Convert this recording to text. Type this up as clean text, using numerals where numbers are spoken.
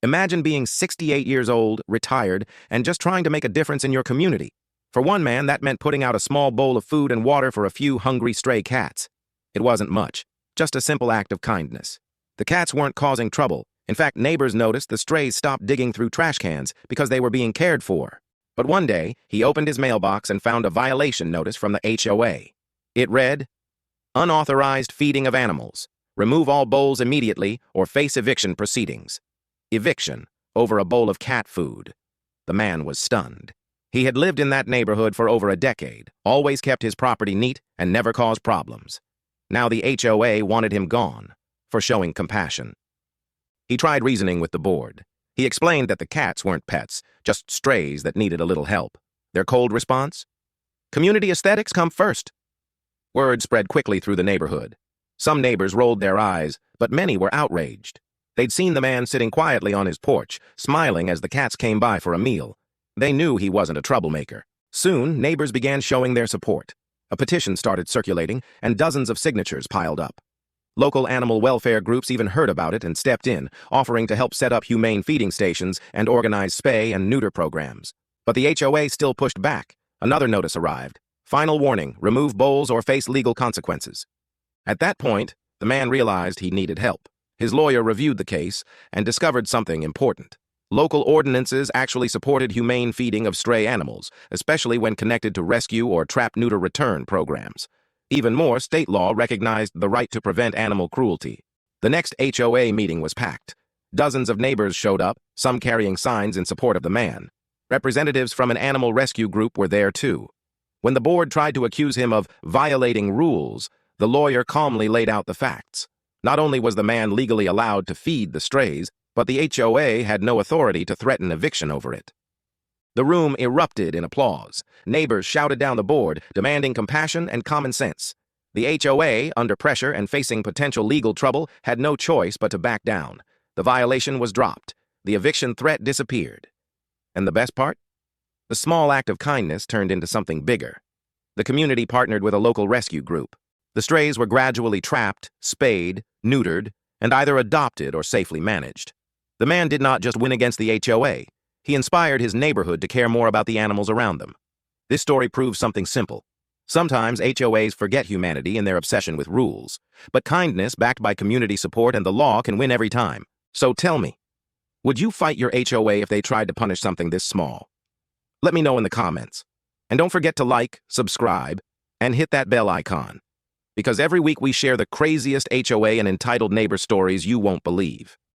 Imagine being 68 years old, retired, and just trying to make a difference in your community. For one man, that meant putting out a small bowl of food and water for a few hungry stray cats. It wasn't much, just a simple act of kindness. The cats weren't causing trouble. In fact, neighbors noticed the strays stopped digging through trash cans because they were being cared for. But one day, he opened his mailbox and found a violation notice from the HOA. It read, "Unauthorized feeding of animals. Remove all bowls immediately or face eviction proceedings." Eviction over a bowl of cat food. The man was stunned. He had lived in that neighborhood for over a decade, always kept his property neat, and never caused problems. Now the HOA wanted him gone for showing compassion. He tried reasoning with the board. He explained that the cats weren't pets, just strays that needed a little help. Their cold response? Community aesthetics come first. Word spread quickly through the neighborhood. Some neighbors rolled their eyes, but many were outraged. They'd seen the man sitting quietly on his porch, smiling as the cats came by for a meal. They knew he wasn't a troublemaker. Soon, neighbors began showing their support. A petition started circulating, and dozens of signatures piled up. Local animal welfare groups even heard about it and stepped in, offering to help set up humane feeding stations and organize spay and neuter programs. But the HOA still pushed back. Another notice arrived. Final warning, remove bowls or face legal consequences. At that point, the man realized he needed help. His lawyer reviewed the case and discovered something important. Local ordinances actually supported humane feeding of stray animals, especially when connected to rescue or trap-neuter-return programs. Even more, state law recognized the right to prevent animal cruelty. The next HOA meeting was packed. Dozens of neighbors showed up, some carrying signs in support of the man. Representatives from an animal rescue group were there too. When the board tried to accuse him of violating rules, the lawyer calmly laid out the facts. Not only was the man legally allowed to feed the strays, but the HOA had no authority to threaten eviction over it. The room erupted in applause. Neighbors shouted down the board, demanding compassion and common sense. The HOA, under pressure and facing potential legal trouble, had no choice but to back down. The violation was dropped. The eviction threat disappeared. And the best part? The small act of kindness turned into something bigger. The community partnered with a local rescue group. The strays were gradually trapped, spayed, neutered, and either adopted or safely managed. The man did not just win against the HOA. He inspired his neighborhood to care more about the animals around them. This story proves something simple. Sometimes HOAs forget humanity in their obsession with rules, but kindness backed by community support and the law can win every time. So tell me, would you fight your HOA if they tried to punish something this small? Let me know in the comments. And don't forget to like, subscribe, and hit that bell icon. Because every week we share the craziest HOA and entitled neighbor stories you won't believe.